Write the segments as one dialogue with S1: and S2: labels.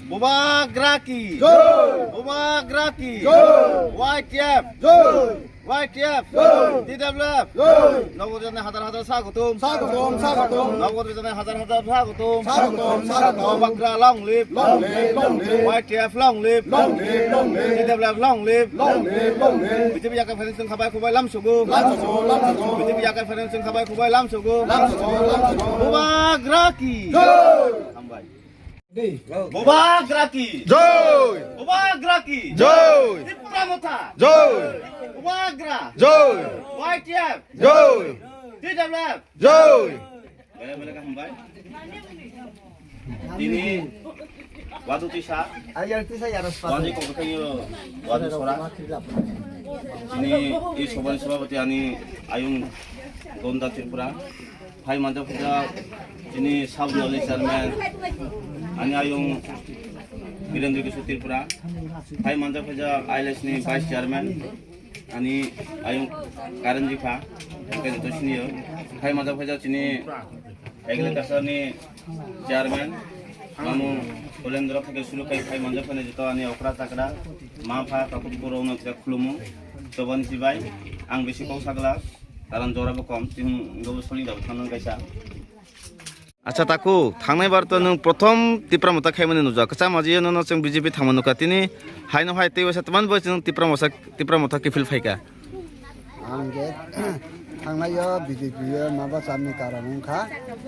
S1: Boba Graki, Boba Graki, YTF, YTF, DWF, নগরজনে হাজার হাজার স্বাগতম, স্বাগতম, স্বাগতম, নগরজনে হাজার হাজার স্বাগতম, স্বাগতম, স্বাগতম, বাগরা long live, long live, long live, YTF long live, long live, long live, DWF long live, long live, long live, BJP জাকার ফেডারেশন খাবাই খুবাই লামসুগু, লামসুগু, লামসুগু, বিজেপি জাকার ফেডারেশন খাবাই খুবাই লামসুগু, লামসুগু, লামসুগু, Boba Graki, হামবাই Boba Graki,
S2: Joy
S1: Boba Graki,
S2: Joy
S1: Tipramotha,
S2: Joy
S1: Boba Gra,
S2: Joy
S1: YTF,
S2: Joy
S1: DWF,
S2: Joy
S1: bela-bela ka hambay. Ini wadu tisa, wadi ko kayo wadu sora. Ini soban sababati ani ayung Gonda Tripura. Hai manja puja ini sub knowledge chairman. Ani ayung Birendra Kishore Tripura. Hai manja puja ILS ni vice chairman. Ani ayung Karanji Kha. Kan to senior. Hai manja puja ini agriculture ni chairman. Mamu Kolendra থেকে শুরু করে খাই মঞ্জ ফেনে যেত আনি অকরা তাকরা মা ফা কাপড় পরো না থেকে খুলুমু তবন সিবাই আং বেশি কও সাগলা কারণ জরাবো কম তিন গবো সলি দাও থানন গাইসা আচ্ছা তাকু থাংনাই বার তো নং প্রথম তিপ্রামতা খাইমানে নুজা কচা মাজিয়ে নন जों বিজেপি থামনুকা তিনি হাইনো হাই তেওসা তমান বয় जों তিপ্রামতা কিফিল ফাইকা
S3: आंगे थांनाया बीजेपी माबा सामने कारंखा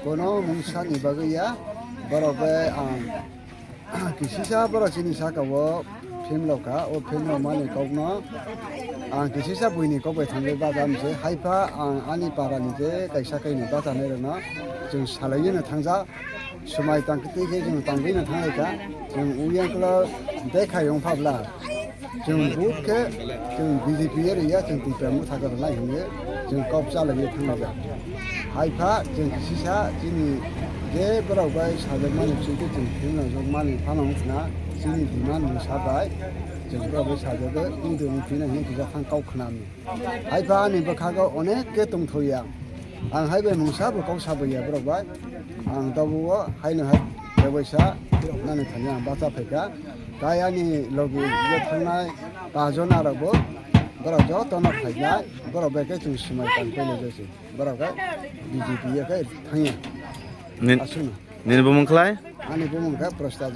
S3: कोनो मुंसा निबगैया बरोबे किसी सा बरो सिनी सा कवो फिल्म लौका ओ फिल्म माने कौनो किसी सा बुइनी कबे थांगे बाजाम से हाइफा आनी पारानि जे कैसा कैनो बाजाने रना जों सालायनो थांजा समाय तांकते जे जों तांगैनो थांनायका जों उयाकला देखायं फाब्ला जों बुथके जों बीजेपी एरिया जों तिप्रामु थागर लायहैयो जों कब्जा लायो थांनाया हाइफा जों किसिसा जोंनि जे बरावबाय साजोबमानि फिसौखौ जों फिल्मजों मानि फानांगौना जोंनि डिमान्ड मोसाबाय जों बरावबाय साजोबो इन्दिनि फिनायनि बिजाखां गावखोनानो हाइफा आंनि बोखागौ अनेक के दंथ'यो आं हाइबाय मुंसाबो गावसाबोयो बरावबाय आं दावबो हायनो हाय बेबायसा नानै थानो आं बाजा फैगा गायानि लगे ये थांनाय बाजन आरोबो बराव ज तनो फायनाय बराव बेके जों सिमाय तांपैले जसे बराव गा बीजेपी के थाङो
S1: निरबो मंखलाय
S3: आनि बुमंखा प्रस्ताव